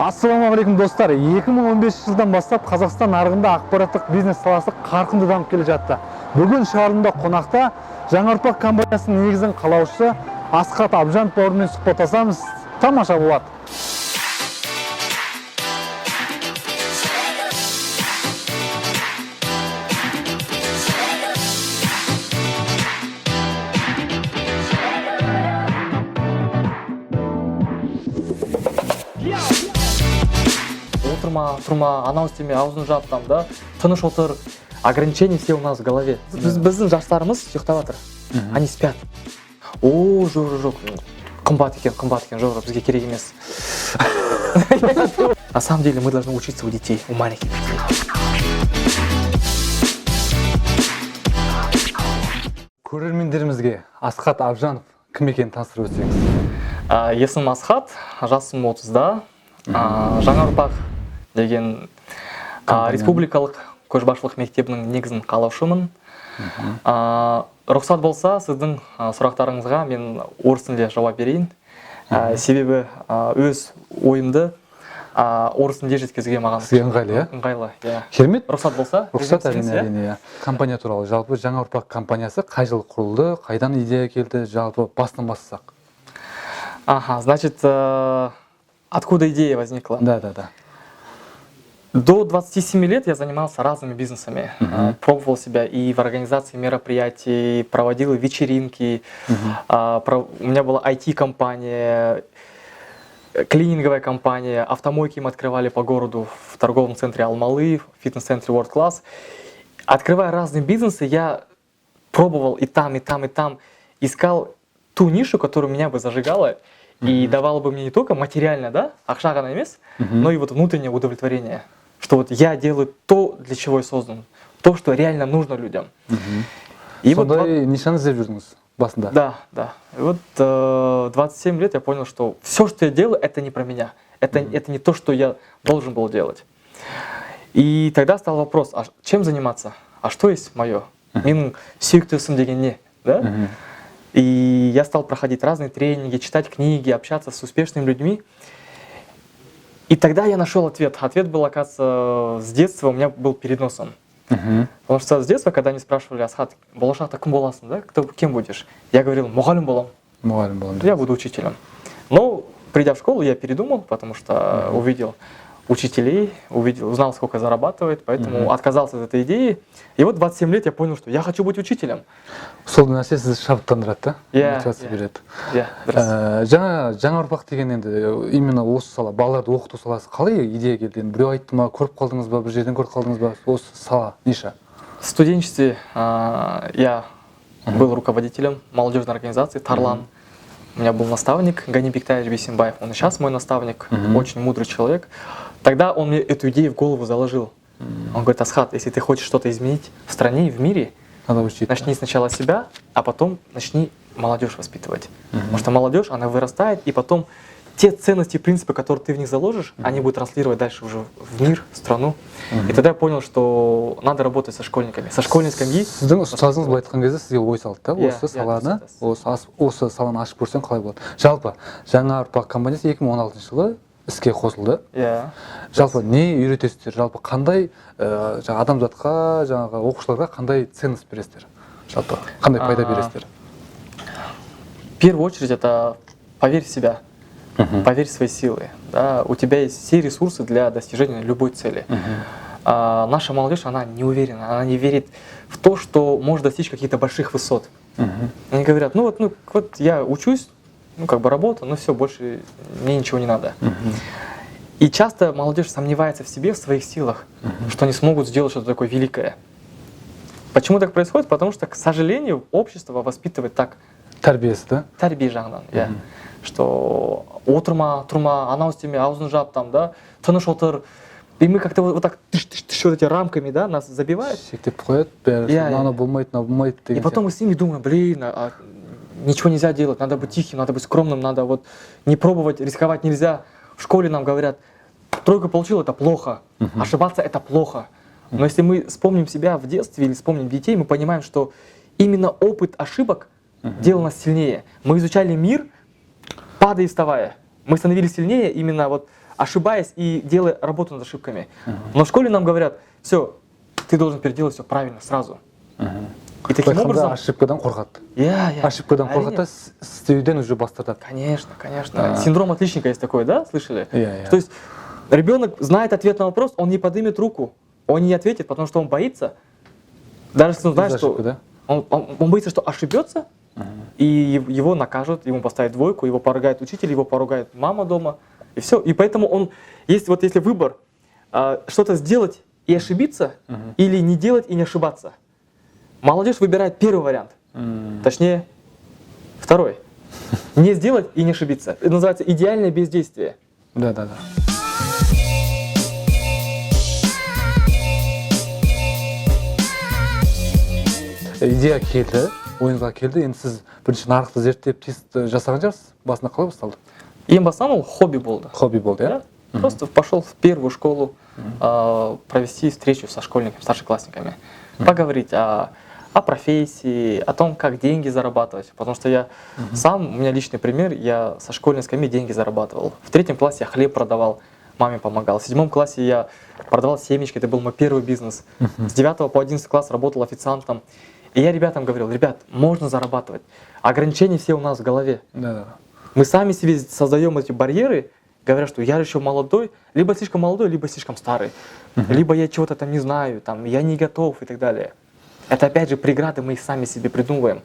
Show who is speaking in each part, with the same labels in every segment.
Speaker 1: Ассалаумағалейкум достар. 2015 жылдан бастап Қазақстан нарығында ақпараттық бизнес саласы қарқынды дамып келе жатты. Бүгін шағылымда қонақта Жаңаарпақ компаниясының негізін қалаушысы Асхат Абжанов бауырмен сұхбаттасамыз. Тамаша болады.
Speaker 2: Тұрма, анау істеме, аузын жап там, да, тыныш отыр, ограничения все у нас в голове. Біздің жастарымыз ұйықтап жатыр, они спят. О, жоқ, қымбат екен, жоқ, бізге керек емес. На самом деле мы должны учиться у детей, у маленьких детей.
Speaker 1: Көрермендерімізге Асхат Абжанов кім екенін таныстырып өтсеңіз.
Speaker 2: Есімім Асхат, жасым 30-да. Жаңаарпақ деген республикалық көшбасшылық мектебінің негізін қалаушымын. Рұқсат болса, сіздің сұрақтарыңызға мен орыс тілінде жауап берейін. Себебі өз ойымды орыс тілінде жеткізуге маған
Speaker 1: сізге ыңғайлы,
Speaker 2: ыңғайлы.
Speaker 1: Керемет.
Speaker 2: Рұқсат болса?
Speaker 1: Рұқсат әрине. Компания туралы жалпы Жаңаарпақ компаниясы қай жылы құрылды, қайдан идея келді, жалпы бастан бастасақ.
Speaker 2: Значит, откуда идея возникла?
Speaker 1: Да.
Speaker 2: До 27 лет я занимался разными бизнесами, пробовал себя и в организации мероприятий, проводил вечеринки, у меня была IT-компания, клининговая компания, автомойки мы открывали по городу в торговом центре Алмалы, в фитнес-центре World Class. Открывая разные бизнесы, я пробовал и там, искал ту нишу, которая меня бы зажигала и давала бы мне не только материально, да, ақша ғана емес, но и вот внутреннее удовлетворение. Что вот я делаю то, для чего я создан, то, что реально нужно людям.
Speaker 1: И сондай нишаны іздеп жүрдіңіз басында.
Speaker 2: Да. И вот 27 лет я понял, что все, что я делаю, это не про меня. Это не то, что я должен был делать. И тогда стал вопрос, а чем заниматься? А что есть мое? Менің сүйікті ісім деген не? Да? И я стал проходить разные тренинги, читать книги, общаться с успешными людьми. И тогда я нашел ответ. Ответ был, оказывается, с детства у меня был перед носом. Потому что с детства, когда они спрашивали: Асхат, болашақта кім боласың, да? Кем будешь? Я говорил: мұғалім болам. Я буду учителем. Но придя в школу, я передумал, потому что увидел учителей, узнал, сколько зарабатывает, поэтому отказался от этой идеи. И вот 27 лет я понял, что я хочу быть учителем.
Speaker 1: Сол нәрсе сізді шабыттандырады, да? Мотивация береді. Жаңаарпақ деген енді именно осы сала, балаларды оқыту саласы қалай идея келді? Біреу айтты ма, көріп қалдыңыз ба, бір жерден көріп қалдыңыз ба? Осы сала, ниша?
Speaker 2: В студенчестве я был руководителем молодежной организации «Тарлан». У меня был наставник Гани Бектаевич Бейсенбаев, он и сейчас мой наставник, очень мудрый человек. Тогда он мне эту идею в голову заложил. Он говорит: Асхат, если ты хочешь что-то изменить в стране и в мире, начни сначала себя, а потом начни молодежь воспитывать. Потому что молодежь, она вырастает, и потом те ценности и принципы, которые ты в них заложишь, они будут транслировать дальше уже в мир, в страну. И тогда я понял, что надо работать со школьниками. Со школьной скамьи.
Speaker 1: Сіздің ұстазыңыз былай айтқан кезде сізге ой салды, да? Осы саланы ашып көрсең қалай болады? Жалпы Жаңаарпақ компаниясы 2016 жылы іске қосылды. Жалпы не үйретесіздер? Жалпы қандай адамзатқа, оқушыларға қандай ценность бересіздер? Жалпы қандай пайда бересіздер?
Speaker 2: В первую очередь это поверь в себя. Поверь в свои силы. Да? У тебя есть все ресурсы для достижения любой цели. Наша молодежь, она не уверена, она не верит в то, что может достичь каких-то больших высот. Они говорят: ну вот я учусь, работаю, но все, больше мне ничего не надо. И часто молодежь сомневается в себе, в своих силах, что они смогут сделать что-то такое великое. Почему так происходит? Потому что, к сожалению, общество воспитывает так.
Speaker 1: Тәрбиесі, да?
Speaker 2: Тәрбие жағынан, что отырма, анау істеме, аузын жап там, да, тыныш отыр. И мы как-то вот так вот эти рамками, да, нас забивают.
Speaker 1: Шектеп қояды, бәрі болмайды.
Speaker 2: И потом мы с ними думаем: ничего нельзя делать, надо быть тихим, надо быть скромным, надо вот не пробовать, рисковать нельзя. В школе нам говорят: тройку получил, это плохо, ошибаться это плохо. Но если мы вспомним себя в детстве или вспомним детей, мы понимаем, что именно опыт ошибок делал нас сильнее. Мы изучали мир, падая и вставая. Мы становились сильнее именно вот ошибаясь и делая работу над ошибками. Но в школе нам говорят, все, ты должен переделать все правильно сразу. И таким образом...
Speaker 1: ошибкадан қорқады.
Speaker 2: Я.
Speaker 1: Ошибкадан қорқады, істеуден уже бас тартады.
Speaker 2: Конечно, конечно. Синдром отличника есть такой, да, слышали?
Speaker 1: Я.
Speaker 2: То есть ребенок знает ответ на вопрос, он не поднимет руку, он не ответит, потому что он боится. Даже если он знает, что он боится, что ошибется, и его накажут, ему поставят двойку, его поругает учитель, его поругает мама дома, и все. И поэтому он, если выбор что-то сделать и ошибиться, или не делать и не ошибаться, молодежь выбирает первый вариант, точнее второй. Не сделать и не ошибиться. Это называется идеальное бездействие.
Speaker 1: Да. Идея келді, ойынға келді. Енді сіз бірінші нарықты зерттеп тест жасаған жарсыз. Басында қалай басталды?
Speaker 2: Ең басынан ол хобби болды.
Speaker 1: Хобби болды,
Speaker 2: да? Просто пошел в первую школу провести встречу со школьниками, старшеклассниками, поговорить о профессии, о том, как деньги зарабатывать. Потому что я сам, у меня личный пример, я со школьной скамьи деньги зарабатывал. В 3 классе я хлеб продавал, маме помогал. В 7 классе я продавал семечки, это был мой первый бизнес. С 9 по 11 класс работал официантом. И я ребятам говорил, ребят, можно зарабатывать. Ограничения все у нас в голове.
Speaker 1: Да.
Speaker 2: Мы сами себе создаем эти барьеры, говоря, что я еще молодой, либо слишком молодой, либо слишком старый, либо я чего-то там не знаю, там, я не готов и так далее. Это опять же преграды, мы их сами себе придумываем.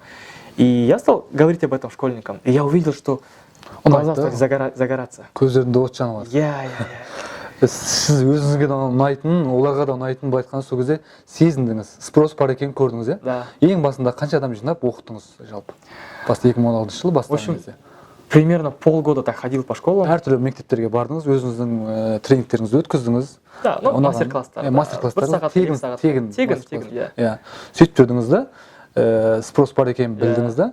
Speaker 2: И я стал говорить об этом школьникам, и я увидел, что глаза стали загораться.
Speaker 1: Көздерінде от жанып
Speaker 2: Я.
Speaker 1: Сіз өзіңізге де ұнайтын, оларға да ұнайтын былай айтқанда сол кезде сезіндіңіз, спрос бар екенін көрдіңіз, иә?
Speaker 2: Да.
Speaker 1: Ең басында қанша адам жинап оқыттыңыз жалпы? Баста 2016 жылы
Speaker 2: В
Speaker 1: бастаған
Speaker 2: общем,
Speaker 1: кезде.
Speaker 2: примерно полгода так ходил по школам.
Speaker 1: Әртүрлі мектептерге бардыңыз, өзіңіздің тренингтеріңізді өткіздіңіз.
Speaker 2: Да, ну мастер-класстар.
Speaker 1: Мастер-класстар
Speaker 2: тегін,
Speaker 1: иә. Сөйтіп жүрдіңіз да, спрос бар екенін білдіңіз да,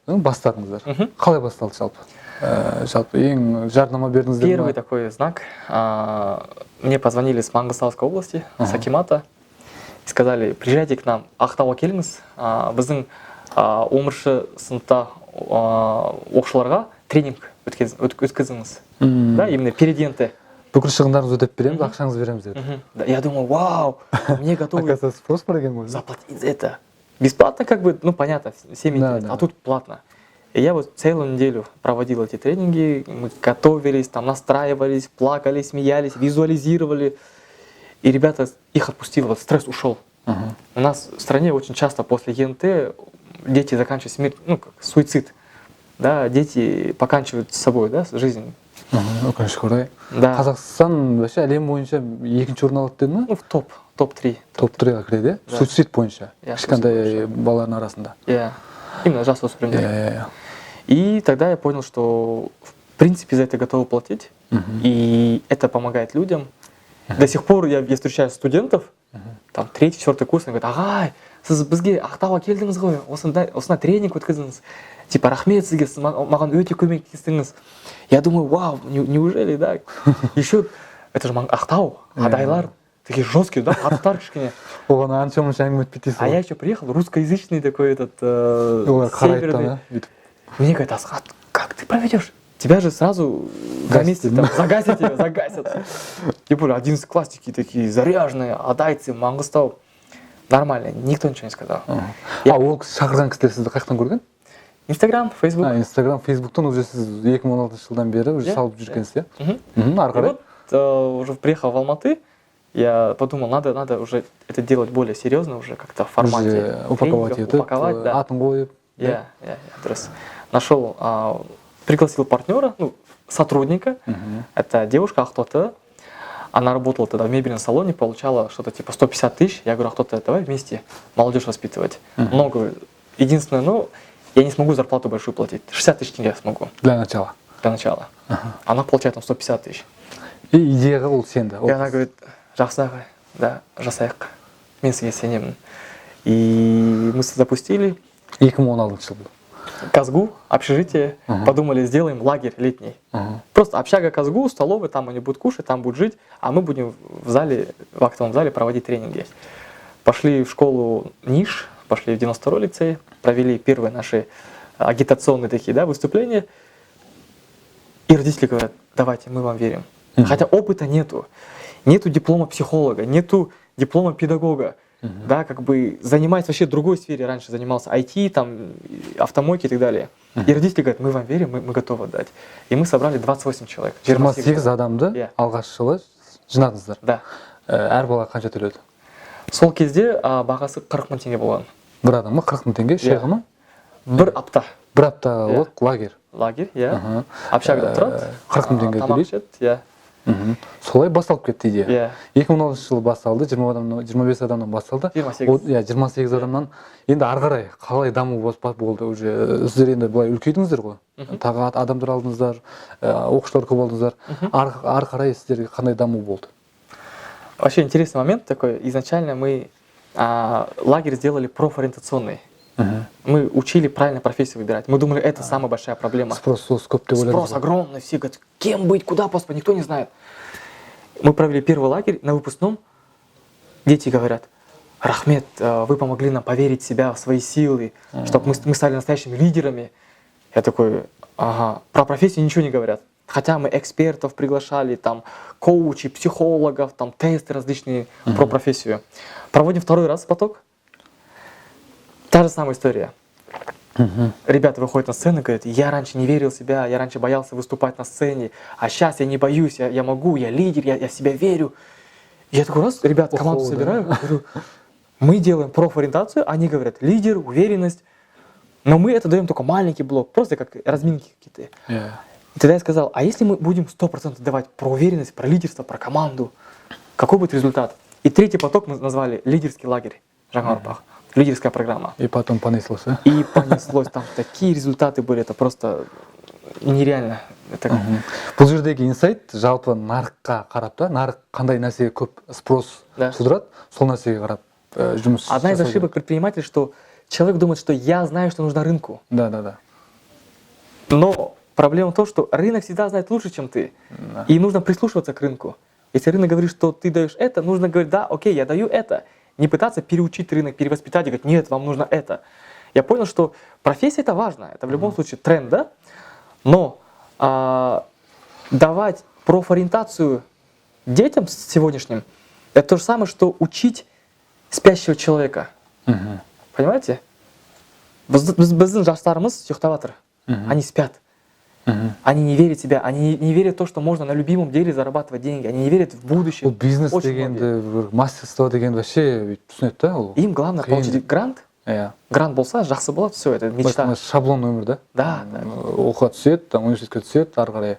Speaker 1: бастадыңыздар. Қалай басталды жалпы? Жалпы ең жарнама бердіңіздер ме?
Speaker 2: Первый такой знак. Мне позвонили с Мангыстауской области, с Акимата, и сказали, приезжайте к нам, Ақтауға келіңіз, біздің 11 сыныпта оқушыларға тренинг өткізіңіз. Да, именно перед ЕНТ.
Speaker 1: Бүкіл шығындарыңызды өтеп береміз, ақшаңызды береміз деді.
Speaker 2: Я думал, вау, мне готовы
Speaker 1: Оказывается, спрос бар екен ғой.
Speaker 2: заплатить за это. Бесплатно как бы, ну понятно, всем интересно, а тут платно. И я вот целую неделю проводил эти тренинги, мы готовились, там настраивались, плакали, смеялись, визуализировали. И ребята, их отпустило, вот стресс ушел. У нас в стране очень часто после ЕНТ дети заканчивают смерть, ну как суицид. Да, дети поканчивают с собой, да, жизнь.
Speaker 1: Өкінішке орай.
Speaker 2: Да.
Speaker 1: Қазақстан вообще әлем бойынша екінші орын алады деді ме?
Speaker 2: Ну в топ-3.
Speaker 1: Топ-3-ға кіреді,
Speaker 2: Да.
Speaker 1: суицид бойынша.
Speaker 2: Я
Speaker 1: Кішкентай балалардың арасында.
Speaker 2: Именно жасөспірімдер. И тогда я понял, что в принципе за это готовы платить, и это помогает людям. До сих пор я встречаю студентов, там 3-4 курс, они говорят, ағай, сіз бізге Ақтауға келдіңіз ғой, осында тренинг өткіздіңіз. Типа, рахмет сізге, маған өте көмектестіңіз. Я думаю, вау, неужели, да? Еще, это же Ақтау, адайлар, такие жесткие, да, аттар кішкене.
Speaker 1: Оған анша-мұнша әңгіме өтпейді.
Speaker 2: А я еще приехал, русскоязычный такой этот северный. Мне говорят, Асхат, как ты проведешь? Тебя же сразу на месте там загасят тебя, загасят. Тем более 11 классники такие заряженные, адайцы, Маңғыстау. Нормально, никто ничего не сказал.
Speaker 1: Ол шақырған кісілер сізді қаяқтан көрген?
Speaker 2: Инстаграм, Фейсбук.
Speaker 1: Инстаграм, Фейсбуктан уже сіз 2016 жылдан бері уже салып жүргенсіз, иә? Ары қарай?
Speaker 2: Вот уже приехал в Алматы, я подумал, надо уже это делать более серьезно, уже как-то в формате
Speaker 1: упаковать, да. Атын қойып.
Speaker 2: Я нашел, пригласил партнера, ну, сотрудника. Это девушка Ақтоты. Она работала тогда в мебельном салоне, получала что-то типа 150 тысяч. Я говорю, Ақтоты, давай вместе молодежь воспитывать. Много. Единственное, ну, я не смогу зарплату большую платить. 60 тысяч тенге смогу.
Speaker 1: Для начала.
Speaker 2: Она получает там 150 тысяч.
Speaker 1: И идеяға ол сенді.
Speaker 2: И она говорит, жақсы ағай, да, жасайық. Мен сізге сенемін. И мы запустили.
Speaker 1: 2016 жыл.
Speaker 2: Казгу, общежитие, подумали, сделаем лагерь летний. Просто общага Казгу, столовая, там они будут кушать, там будут жить, а мы будем в зале, в актовом зале проводить тренинги. Пошли в школу Ниш, пошли в 92-й лицей, провели первые наши агитационные такие, да, выступления. И родители говорят, давайте, мы вам верим. Хотя опыта нету. Нету диплома психолога, нету диплома педагога. Да, как бы занимается вообще в другой сфере. Раньше занимался IT, там, автомойки и так далее. И родители говорят, мы вам верим, мы готовы отдать. И мы собрали 28 человек.
Speaker 1: 28 адамды алғаш жылы жинадыңыздар.
Speaker 2: Да.
Speaker 1: Әр бала қанша төледі?
Speaker 2: Сол кезде бағасы 40 мың теңге болған.
Speaker 1: Бір адамға 40 мың теңге, шығымы?
Speaker 2: Бір апта.
Speaker 1: Бір апталық лагерь.
Speaker 2: Лагерь, иә. Общагада тұрады.
Speaker 1: 40 мың теңге төлейді.
Speaker 2: Иә.
Speaker 1: Солай басталып кетті идея.
Speaker 2: Иә.
Speaker 1: 2016 жылы басталды, 25 адамнан басталды. 28 адамнан. Енді ары қарай қалай даму болды уже? Сіздер енді былай үлкейдіңіздер ғой. Тағы адамдар алдыңыздар, оқушылар көп болдыңыздар. Ары қарай сіздерге қандай даму болды?
Speaker 2: Вообще интересный момент такой. Изначально мы лагерь сделали профориентационный. Мы учили правильно профессию выбирать. Мы думали, это самая большая проблема.
Speaker 1: Спрос
Speaker 2: огромный. Все говорят, кем быть, куда поступать, никто не знает. Мы провели первый лагерь на выпускном. Дети говорят, Рахмет, вы помогли нам поверить в себя, в свои силы, чтобы мы стали настоящими лидерами. Я такой, ага, про профессию ничего не говорят. Хотя мы экспертов приглашали, там, коучей, психологов, там, тесты различные про профессию. Проводим второй раз поток. Та же самая история. Ребята выходят на сцену и говорят, я раньше не верил в себя, я раньше боялся выступать на сцене, а сейчас я не боюсь, я могу, я лидер, я в себя верю. Я такой раз, ребят, команду собираю, говорю, мы делаем профориентацию, они говорят, лидер, уверенность, но мы это даем только маленький блок, просто как разминки какие-то. И тогда я сказал, а если мы будем 100% давать про уверенность, про лидерство, про команду, какой будет результат? И третий поток мы назвали лидерский лагерь Жаңаарпақ. Лидерская программа.
Speaker 1: И потом понеслось, а?
Speaker 2: И понеслось. Там такие результаты были, это просто нереально.
Speaker 1: Бұл жердегі инсайт жалпы нарыққа қарап та, нарық қандай нәрсеге көп спрос тудырады, сол нәрсеге қарап жұмыс.
Speaker 2: Одна из ошибок предпринимателей, что человек думает, что я знаю, что нужно рынку.
Speaker 1: Да.
Speaker 2: Но проблема в том, что рынок всегда знает лучше, чем ты. И нужно прислушиваться к рынку. Если рынок говорит, что ты даешь это, нужно говорить, да, окей, я даю это. Не пытаться переучить рынок, перевоспитать и говорить, нет, вам нужно это. Я понял, что профессия это важно, это в любом случае тренд, да? Но давать профориентацию детям сегодняшним, это то же самое, что учить спящего человека. Понимаете? Біздің жастарымыз ұйықтап жатыр. Они спят. Они не верят в себя, они не верят в то, что можно на любимом деле зарабатывать деньги, они не верят в будущее.
Speaker 1: Ол бизнес дегенді, мастерство дегенді вообще түсінеді да?
Speaker 2: Им главное получить грант. Грант болса, жақсы болады, все, это мечта.
Speaker 1: Шаблон өмір да?
Speaker 2: Да.
Speaker 1: Оқуға түседі, университетке түседі, ары қарай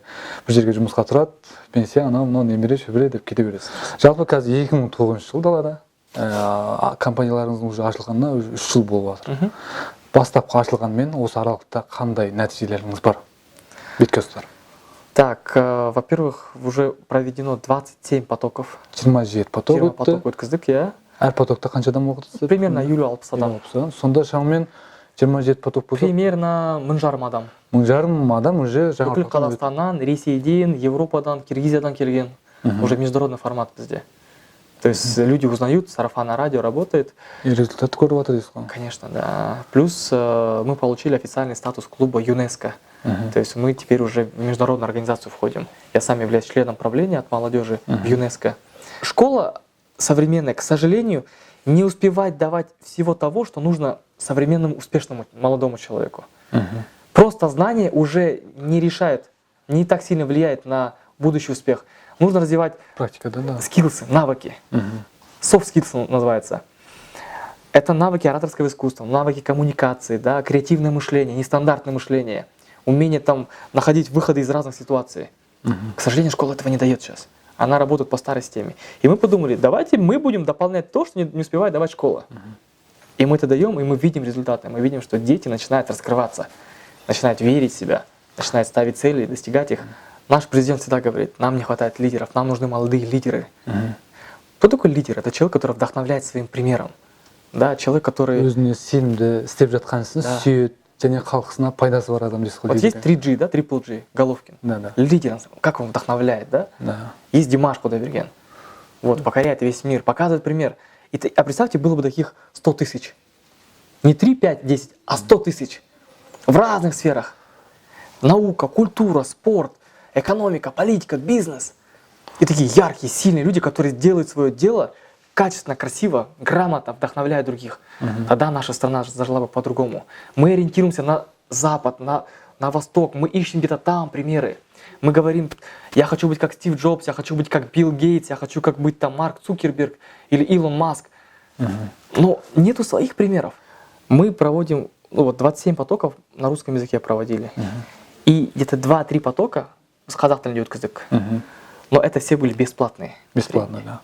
Speaker 1: бір жерге жұмысқа тұрады, пенсия, анау, немере, шөбере деп кете бересіз. Жалпы қазір 2009 жыл далада, компанияларыңыздың уже ашылғанына 3 жыл болып жатыр. Бастапқы ашылғанмен осы аралықта қандай нәтижелеріңіз бар?
Speaker 2: Так, во-первых, уже проведено 27 потоков.
Speaker 1: 27 поток
Speaker 2: өткіздік, иә.
Speaker 1: Әр потокта қанша адам оқыды?
Speaker 2: Примерно 50 адам.
Speaker 1: Сонда шамамен 27 поток болса?
Speaker 2: Примерно 1000 адам.
Speaker 1: 1000 адам уже
Speaker 2: бүкіл Қазақстаннан, Ресейден, Европадан, Киргизиядан келген. Уже международный формат бізде. То есть люди узнают, сарафанное радио работает.
Speaker 1: И результат көріп жатыр дейсіз ғой?
Speaker 2: Конечно, да. Плюс мы получили официальный статус клуба ЮНЕСКО. То есть мы теперь уже в международную организацию входим. Я сам являюсь членом правления от молодежи в ЮНЕСКО. Школа современная, к сожалению, не успевает давать всего того, что нужно современному успешному молодому человеку. Просто знание уже не решает, не так сильно влияет на будущий успех. Нужно развивать скиллсы, навыки. Soft skills называется. Это навыки ораторского искусства, навыки коммуникации, да, креативное мышление, нестандартное мышление, умение там находить выходы из разных ситуаций. К сожалению, школа этого не дает сейчас. Она работает по старой системе. И мы подумали, давайте мы будем дополнять то, что не успевает давать школа. И мы это даем, и мы видим результаты. Мы видим, что дети начинают раскрываться, начинают верить в себя, начинают ставить цели и достигать их. Наш президент всегда говорит, нам не хватает лидеров, нам нужны молодые лидеры. Кто такой лидер? Это человек, который вдохновляет своим примером. Да, человек, который...
Speaker 1: Өзіне сенімді істеп жатқансын сүйет, және халқысына пайдасы бар адам дейсіз ғой.
Speaker 2: Вот есть 3G, да, Triple G, Головкин.
Speaker 1: Да.
Speaker 2: Лидер, как он вдохновляет, да? Есть Димаш Кудайберген. Вот, покоряет весь мир, показывает пример. А представьте, было бы таких 100 тысяч. Не 3, 5, 10, а 100 тысяч. В разных сферах. Наука, культура, спорт, экономика, политика, бизнес. И такие яркие, сильные люди, которые делают свое дело качественно, красиво, грамотно, вдохновляя других. Тогда наша страна зажила бы по-другому. Мы ориентируемся на Запад, на Восток, мы ищем где-то там примеры. Мы говорим, я хочу быть как Стив Джобс, я хочу быть как Билл Гейтс, я хочу как быть там Марк Цукерберг или Илон Маск. Но нету своих примеров. Мы проводим, ну вот 27 потоков на русском языке проводили. И где-то 2-3 потока с казах тілінде өткіздік. Но это все были бесплатные.
Speaker 1: Бесплатно, да.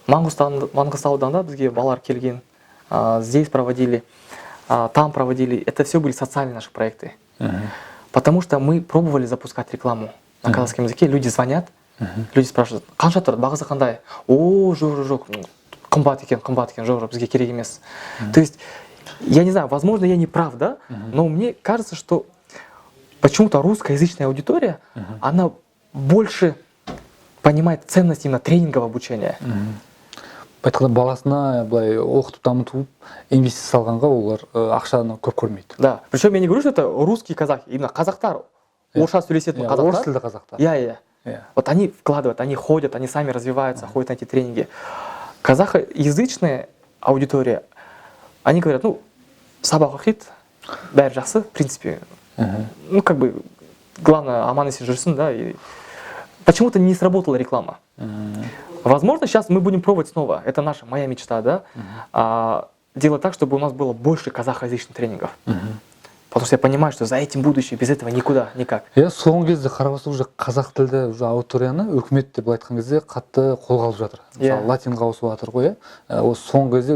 Speaker 2: Мангостаудан бізге балалар келген, здесь проводили, там проводили. Это все были социальные наши проекты. Потому что мы пробовали запускать рекламу на казахском языке. Люди звонят, люди спрашивают, қанша тұрады, бағасы қандай? О, жоқ, қымбат екен, жоқ, бізге керек емес. То есть, я не знаю, возможно, я не прав, да? Но мне кажется, что почему-то русскоязычная аудитория, она больше понимает ценность именно тренингового обучения.
Speaker 1: Айтқанда баласына былай оқытып дамытып инвестиция салғанға олар ақшаны көп көрмейді.
Speaker 2: Да. Причем я не говорю, что это русские казахи, именно казахтар, орысша сөйлесетін казахтар.
Speaker 1: Орыс тілді казахтар.
Speaker 2: Вот они вкладывают, они ходят, они сами развиваются, ходят на эти тренинги. Казахоязычная аудитория, они говорят, ну, сабақ оқиды, бәрі жақсы, в принципе. Ну, как бы, главное, аман есен жүрсін, да, и почему-то не сработала реклама. Возможно, сейчас мы будем пробовать снова. Это моя мечта, да? Делать так, чтобы у нас было больше казахоязычных тренингов. Потому что я понимаю, что за этим будущее, без этого никуда, никак.
Speaker 1: Я соңғы кезде қарап отырсам уже қазақ тілді уже аудиторияны үкімет деп айтқан кезде қатты қолға алып жатыр. Мысалы латинға ауысып жатыр ғой, осы соңғы кезде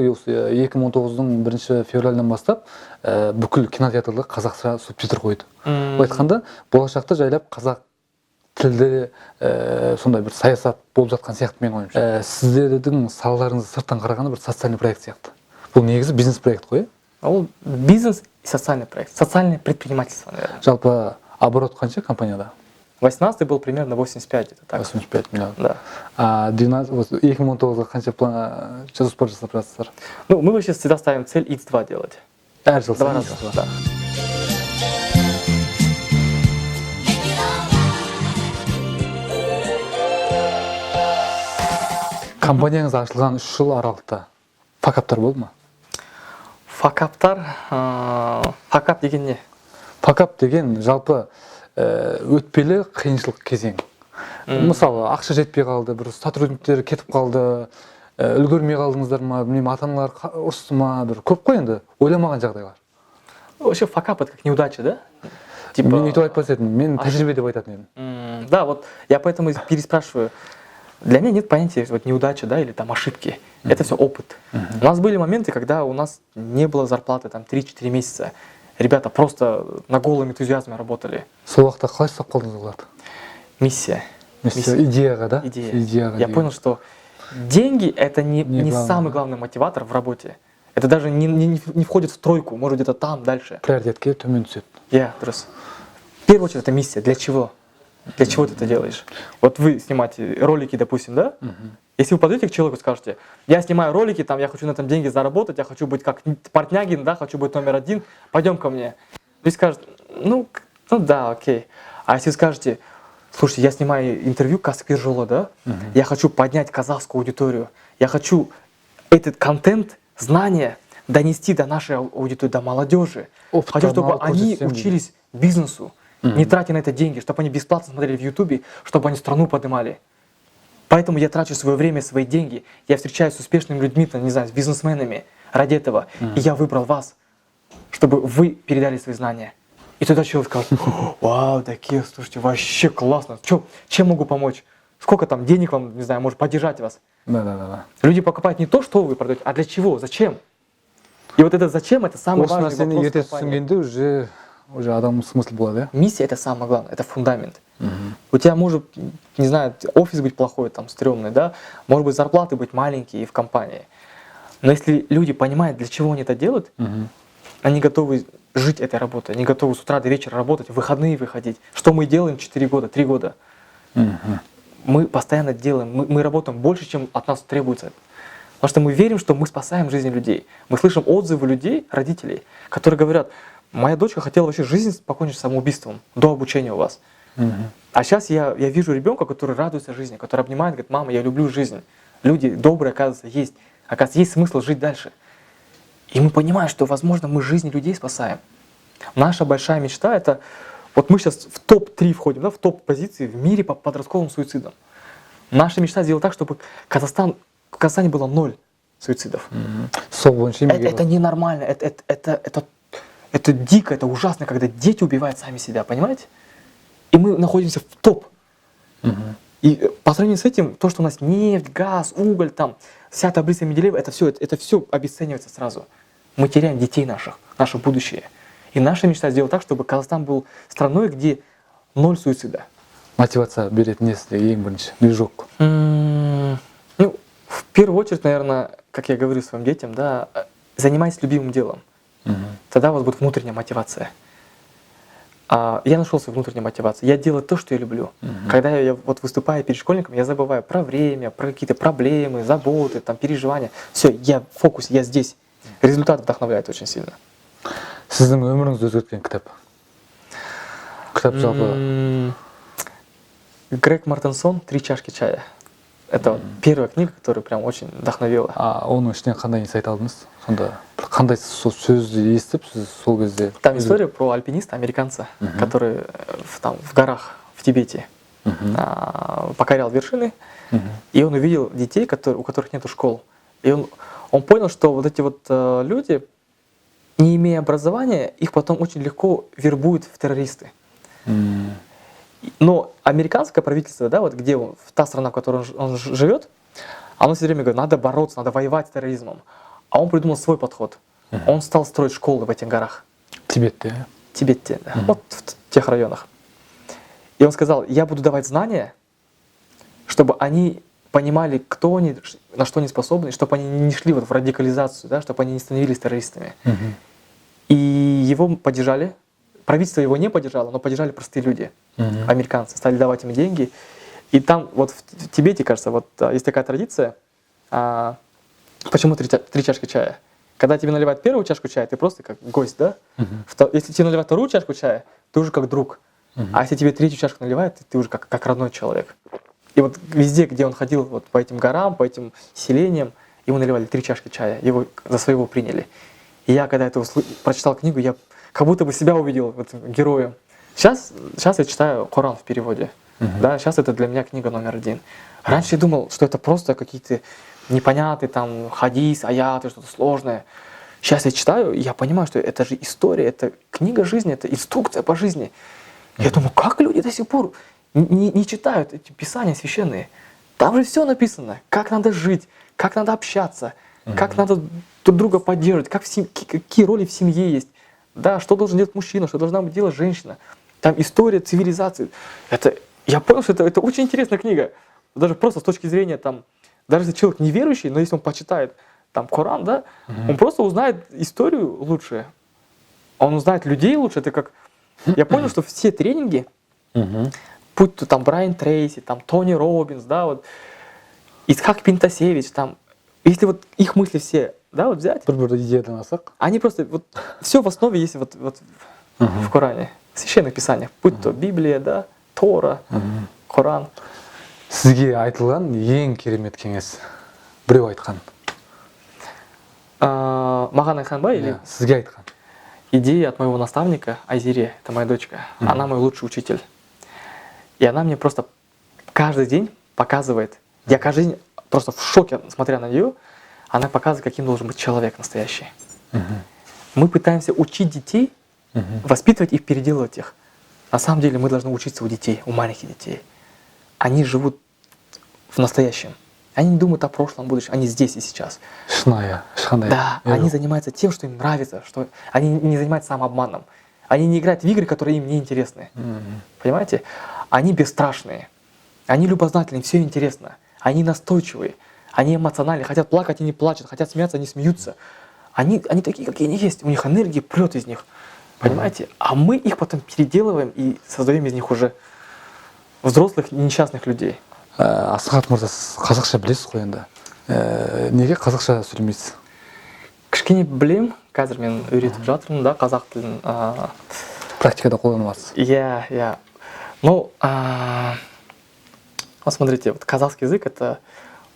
Speaker 1: 2019-дың 1 февральдан бастап бүкіл кинотеатрлар қазақша субтитр қойды. Айтқанда болашақта жайлап қазақ тілде сондай бір саясат болып жатқан сияқты мен ойымша. Сіздердің салаларыңыз сырттан қарағанда бір социальный проект сияқты. Бұл негізі бизнес проект қой.
Speaker 2: Ол бизнес и социальный проект. Социальное предпринимательство, наверное.
Speaker 1: Жалпы оборот қанша компанияда?
Speaker 2: 18 был примерно 85, это так.
Speaker 1: 85 миллион.
Speaker 2: Да.
Speaker 1: 2019-ға қанша жоспар жасап жатсыздар?
Speaker 2: Ну, мы вообще всегда ставим цель X2 делать.
Speaker 1: Әр жыл
Speaker 2: сайын
Speaker 1: X2.
Speaker 2: Да.
Speaker 1: Компанияңыз ашылған 3 жыл аралықта факаптар болды ма?
Speaker 2: Факаптар, факап деген не?
Speaker 1: Факап деген жалпы өтпелі қиыншылық кезең. Мысалы, ақша жетпей қалды, бір сотрудниктер кетіп қалды, үлгермей қалдыңыздар ма, білмеймін, ата-аналар ұрысты ма, бір көп қой енді, ойламаған жағдайлар.
Speaker 2: Вообще факап это как неудача, да? Типа...
Speaker 1: Мен өйтіп айтпас едім, мен тәжірибе деп айтатын едім.
Speaker 2: Да, вот я поэтому переспрашиваю. Для меня нет понятия вот неудача, да, или там ошибки. Это все опыт. У нас были моменты, когда у нас не было зарплаты там 3-4 месяца. Ребята просто на голом энтузиазме работали.
Speaker 1: Сол уақытта қалай ұстап қалдыңыз оларды?
Speaker 2: Миссия.
Speaker 1: Идеяға, да?
Speaker 2: Идея. Я понял, что деньги это не самый главный мотиватор в работе. Это даже не входит в тройку, может где-то там дальше.
Speaker 1: Приоритетке төмен түседі.
Speaker 2: Дұрыс. В первую очередь это миссия. Для чего? Для чего ты это делаешь? Вот вы снимаете ролики, допустим, да? Если вы подойдете к человеку и скажете, я снимаю ролики, там, я хочу на этом деньги заработать, я хочу быть как Портнягин, да, хочу быть номер 1, пойдем ко мне. Вы скажете, ну да, окей. А если вы скажете, слушайте, я снимаю интервью Каспир Жоло, да? Я хочу поднять казахскую аудиторию, я хочу этот контент, знания донести до нашей аудитории, до молодежи. Хочу, чтобы они учились бизнесу. Не тратя на это деньги, чтобы они бесплатно смотрели в Ютубе, чтобы они страну поднимали. Поэтому я трачу свое время, свои деньги. Я встречаюсь с успешными людьми, не знаю, с бизнесменами ради этого. И я выбрал вас, чтобы вы передали свои знания. И тогда человек скажет, вау, такие, слушайте, вообще классно. Чем могу помочь? Сколько там денег вам, не знаю, может поддержать вас?
Speaker 1: Да.
Speaker 2: Люди покупают не то, что вы продаете, а для чего, зачем? И вот это зачем, это самый важный вопрос компании.
Speaker 1: Уже адам смысл была, да?
Speaker 2: Миссия это самое главное, это фундамент. У тебя может, не знаю, офис быть плохой, там, стрёмный, да? Может быть, зарплаты быть маленькие в компании. Но если люди понимают, для чего они это делают, они готовы жить этой работой, они готовы с утра до вечера работать, в выходные выходить. Что мы делаем 4 года, 3 года? Мы постоянно делаем, мы работаем больше, чем от нас требуется. Потому что мы верим, что мы спасаем жизнь людей. Мы слышим отзывы людей, родителей, которые говорят, моя дочка хотела вообще жизнь покончить самоубийством до обучения у вас. А сейчас я вижу ребенка, который радуется жизни, который обнимает, говорит: мама, я люблю жизнь. Люди добрые, оказывается, есть. Оказывается, есть смысл жить дальше. И мы понимаем, что, возможно, мы жизни людей спасаем. Наша большая мечта — это... Вот мы сейчас в топ-3 входим, да, в топ-позиции в мире по подростковым суицидам. Наша мечта сделать так, чтобы в Казахстане было 0 суицидов. Это ненормально, это дико, это ужасно, когда дети убивают сами себя, понимаете? И мы находимся в топ. И по сравнению с этим, то, что у нас нефть, газ, уголь, там, вся таблица Менделеева, это все обесценивается сразу. Мы теряем детей наших, наше будущее. И наша мечта сделать так, чтобы Казахстан был страной, где 0 суицида.
Speaker 1: Мотивация берет несте, движок.
Speaker 2: Ну, в первую очередь, наверное, как я говорю своим детям, да, занимайтесь любимым делом. Тогда у вас будет внутренняя мотивация. Я нашел свою внутреннюю мотивацию. Я делаю то, что я люблю. Когда я вот выступаю перед школьником, я забываю про время, про какие-то проблемы, заботы, там, переживания. Все, я в фокусе, я здесь. Результат вдохновляет очень сильно.
Speaker 1: Сіздің өміріңізді өзгерткен кітап? Кітап жалпы?
Speaker 2: Грег Мартенсон «Три чашки чая». Это первая книга, которая прям очень вдохновила.
Speaker 1: Оның ішінен қандай инсайт алдыңыз? Қандай сөзді естіп, сіз сол кезде?
Speaker 2: Там история про альпиниста, американца, который в горах в Тибете покорял вершины, и он увидел детей, у которых нет школ. И он понял, что вот эти вот люди, не имея образования, их потом очень легко вербуют в террористы. Но американское правительство, да, вот где та страна, в которой он живет, оно все время говорит: надо бороться, надо воевать с терроризмом. А он придумал свой подход. Он стал строить школы в этих горах.
Speaker 1: Тибетте,
Speaker 2: да. Вот в тех районах. И он сказал: я буду давать знания, чтобы они понимали, кто они, на что они способны, чтобы они не шли вот в радикализацию, да, чтобы они не становились террористами. И его поддержали. Правительство его не поддержало, но поддержали простые люди, американцы, стали давать им деньги. И там вот в Тибете, кажется, вот есть такая традиция. Почему три чашки чая? Когда тебе наливают первую чашку чая, ты просто как гость, да? Если тебе наливают вторую чашку чая, ты уже как друг. А если тебе третью чашку наливают, ты уже как родной человек. И вот везде, где он ходил вот по этим горам, по этим селениям, ему наливали 3 чашки чая, его за своего приняли. И я, когда это прочитал книгу, я как будто бы себя увидел вот, героем. Сейчас я читаю Коран в переводе. Да, сейчас это для меня книга номер 1. Раньше я думал, что это просто какие-то непонятные там хадис, аяты, что-то сложное. Сейчас я читаю, и я понимаю, что это же история, это книга жизни, это инструкция по жизни. Я думаю, как люди до сих пор не читают эти писания священные? Там же все написано, как надо жить, как надо общаться, как надо друг друга поддерживать, какие роли в семье есть. Да, что должен делать мужчина, что должна делать женщина. Там история цивилизации. Я понял, что это очень интересная книга. Даже просто с точки зрения, там, даже если человек неверующий, но если он почитает там, Коран, да, он просто узнает историю лучше. Он узнает людей лучше. Это как... Я понял, что все тренинги, будь то там Брайан Трейси, там Тони Роббинс, да, вот, Исхак Пинтасевич, там, если вот их мысли все, да, вот взять, они просто, вот, все в основе есть вот в Коране, в священных писаниях, будь то Библия, да, Тора, Коран.
Speaker 1: Сізге айтылған ең керемет кеңес біреу айтқан?
Speaker 2: Маған айтқан ба или?
Speaker 1: Сізге айтқан.
Speaker 2: Идея от моего наставника Айзире, это моя дочка, она мой лучший учитель. И она мне просто каждый день показывает, я каждый день просто в шоке, смотря на нее, она показывает, каким должен быть человек настоящий. Мы пытаемся учить детей, воспитывать их, переделывать их. На самом деле мы должны учиться у детей, у маленьких детей. Они живут в настоящем. Они не думают о прошлом, будущем, они здесь и сейчас. Да, они занимаются тем, что им нравится, что они не занимаются самообманом. Они не играют в игры, которые им не интересны. Понимаете? Они бесстрашные, они любознательные, все интересно. Они настойчивые, они эмоциональные, хотят плакать, они плачут, хотят смеяться, они смеются. Они такие, какие они есть, у них энергия прет из них. Понимаете? А мы их потом переделываем и создаем из них уже взрослых несчастных людей.
Speaker 1: Асхат мырза, сіз қазақша білесіз ғой енді. Неге қазақша сөйлемейсіз?
Speaker 2: Кішкене білем, қазір мен үйретіп жатырмын да, қазақ тілін.
Speaker 1: Практикада қолданып жатсыз.
Speaker 2: Иә. Ну, вот смотрите, вот казахский язык — это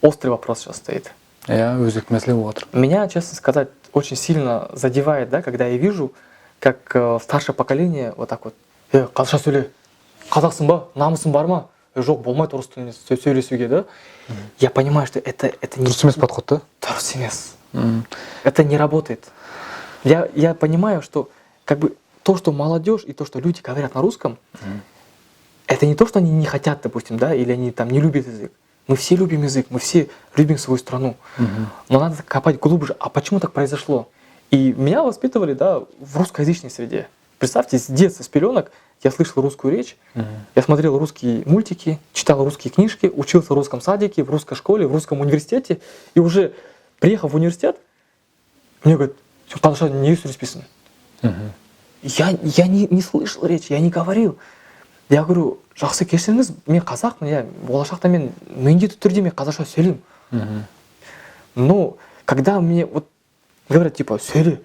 Speaker 2: острый вопрос сейчас стоит.
Speaker 1: Өзек мәселе болып отыр.
Speaker 2: Меня, честно сказать, очень сильно задевает, да, когда я вижу, как старшее поколение вот так вот: қазақша сөйле, қазақсың ба, намысың бар ма? Жоқ, болмайды орыс тілінде сөйлесуге, да? Я понимаю, что это не...
Speaker 1: Дұрыс емес подход, да?
Speaker 2: Дұрыс емес. Это не работает. Я понимаю, что как бы то, что молодежь и то, что люди говорят на русском, это не то, что они не хотят, допустим, да, или они там не любят язык. Мы все любим язык, мы все любим свою страну. Но надо копать глубже. А почему так произошло? И меня воспитывали, да, в русскоязычной среде. Представьте, с детства, с пеленок я слышал русскую речь, я смотрел русские мультики, читал русские книжки, учился в русском садике, в русской школе, в русском университете. И уже приехав в университет, мне говорят: қазақша не сөйлеспейсің. Я не слышал речи, я не говорил. Я говорю: жақсы кешіріңіз, мен қазақпын, болашақта мен міндетті түрде мен қазақша сөйлеймін. Но когда мне вот говорят типа: сөйле,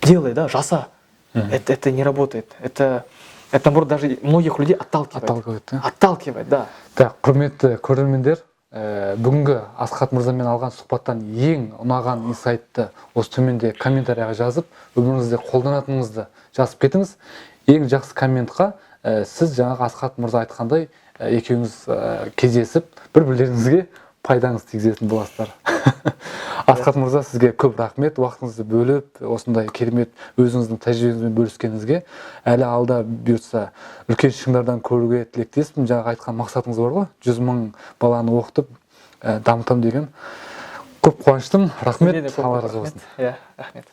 Speaker 2: делай, да, жаса, это не работает. Это наоборот даже многих людей отталкивает. Отталкивает, да.
Speaker 1: Так, құрметті көрермендер, бүгінгі Асхат мырзамен алған сұхбаттан ең ұнаған инсайтты осы төменде комментарияға жазып, өміріңізде қолданатыныңызды жазып кетіңіз. Ең жақсы комментқа сіз жаңағы Асхат мырза айтқандай екеуіңіз кездесіп, бір-бірлеріңізге пайдаңыз тигізетін боласыздар. Асхат мырза, сізге көп рахмет, уақытыңызды бөліп, осындай керемет өзіңіздің тәжірибеңізбен бөліскеніңізге. Әлі алда бұйыртса үлкен шыңдардан көруге тілектеспін. Жаңағы айтқан мақсатыңыз бар ғой, 100 мың баланы оқытып дамытам деген. Көп қуаныштым. Рахмет. Алла разы болсын.
Speaker 2: Рахмет.